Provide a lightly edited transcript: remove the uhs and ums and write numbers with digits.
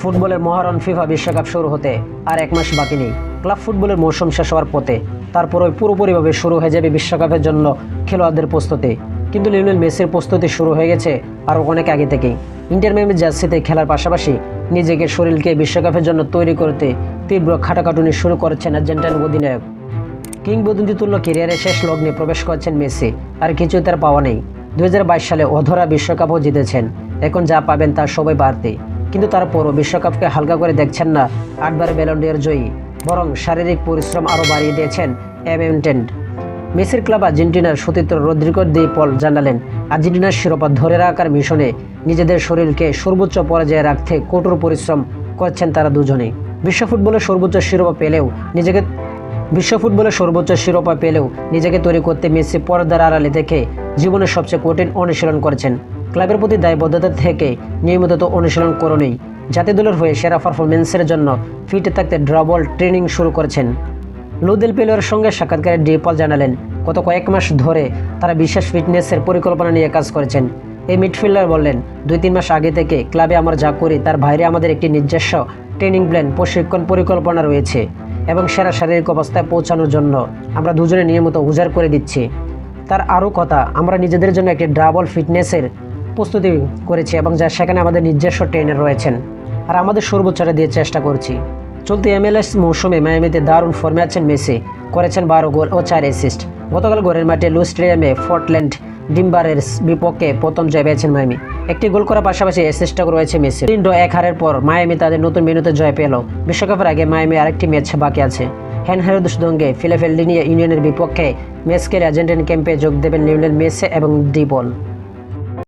ফুটবলের মহারণ ফিফা বিশ্বকাপ শুরু হতে আর 1 মাস বাকি নেই। ক্লাব ফুটবলের মৌসুম শেষ হওয়ার পথে, তারপরই পুরোপুরিভাবে শুরু হয়ে যাবে বিশ্বকাপের জন্য খেলোয়াড়দের প্রস্তুতি। কিন্তু লিওনেল মেসির প্রস্তুতি শুরু হয়ে গেছে আরও অনেক আগে থেকেই। ইন্টার মিয়ামি জার্সিতে খেলার পাশাপাশি নিজেকে শরীরকে বিশ্বকাপের জন্য তৈরি করতে তীব্র খাটাখাটুনি শুরু করেছেন আর্জেন্টাইন অধিনায়ক। কিংবদন্তি তুল্য ক্যারিয়ারের শেষ লগ্নে প্রবেশ করেছেন মেসি, আর কিছুই তার পাওয়া নেই। 2022 সালে অধরা বিশ্বকাপও জিতেছেন, এখন যা পাবেন তার সবাই বাড়তি। কিন্তু তারপরও বিশ্বকাপকে হালকা করে দেখছেন না 8বার ব্যালন ডি'অর জয়ী, বরং শারীরিক পরিশ্রম আরও বাড়িয়ে দিয়েছেন এমএনটেন্ড। মেসির ক্লাব আর্জেন্টিনার সতীর্থ রদ্রিগো দি পল জানালেন, আর্জেন্টিনার শিরোপা ধরে রাখার মিশনে নিজেদের শরীরকে সর্বোচ্চ পর্যায়ে রাখতে কঠোর পরিশ্রম করছেন তারা দুজনেই। বিশ্ব ফুটবলের সর্বোচ্চ শিরোপা পেলেও নিজেকে তৈরি করতে মেসি পর্দার আড়ালে থেকে জীবনের সবচেয়ে কঠিন অনুশীলন করেছেন। ক্লাবের প্রতি দায়বদ্ধতা থেকে নিয়মিত অনুশীলন করেনই জাতীয় দলের হয়ে সেরা পারফরমেন্সের জন্য ফিট থাকতে ডাবল ট্রেনিং শুরু করেছেন। লো দেল পিলোর সঙ্গে সাক্ষাৎকারে ডি পল জানালেন, গত কয়েক মাস ধরে তারা বিশেষ ফিটনেসের পরিকল্পনা নিয়ে কাজ করেছেন। এই মিডফিল্ডার বললেন, 2-3 মাস আগে থেকে ক্লাবে আমরা যা করি তার বাইরে আমাদের একটি নিজস্ব ট্রেনিং প্ল্যান, প্রশিক্ষণ পরিকল্পনা রয়েছে এবং সেরা শারীরিক অবস্থায় পৌঁছানোর জন্য আমরা দুজনে নিয়মিত উজাড় করে দিচ্ছি। তার আরও কথা, আমরা নিজেদের জন্য একটি ডাবল ফিটনেসের প্রস্তুতি করেছি এবং যা সেখানে আমাদের নিজস্ব ট্রেনার রয়েছেন, আর আমাদের সর্বোচ্চটা দিয়ে চেষ্টা করছি। চলতি MLS মৌসুমে মায়ামিতে দারুণ ফর্মে আছেন মেসি, করেছেন 12 গোল ও 4 অ্যাসিস্ট। গতকাল ঘরের মাঠে লু স্টেডিয়ামে পোর্টল্যান্ড টিম্বারের বিপক্ষে প্রথম জয় পেয়েছেন মায়ামি। একটি গোল করার পাশাপাশি অ্যাসিস্টও রয়েছে মেসি। 3-1 হারের পর মায়ামি তাদের নতুন মেনুতে জয় পেল। বিশ্বকাপের আগে মায়ামি আরেকটি ম্যাচ বাকি আছে। হেনহেরদুসদঙ্গে ফিলাডেলফিয়া ইউনিয়নের বিপক্ষে ম্যাচ খেলে আর্জেন্টিনা ক্যাম্পে যোগ দেবেন লিওনেল মেসি এবং ডি পল।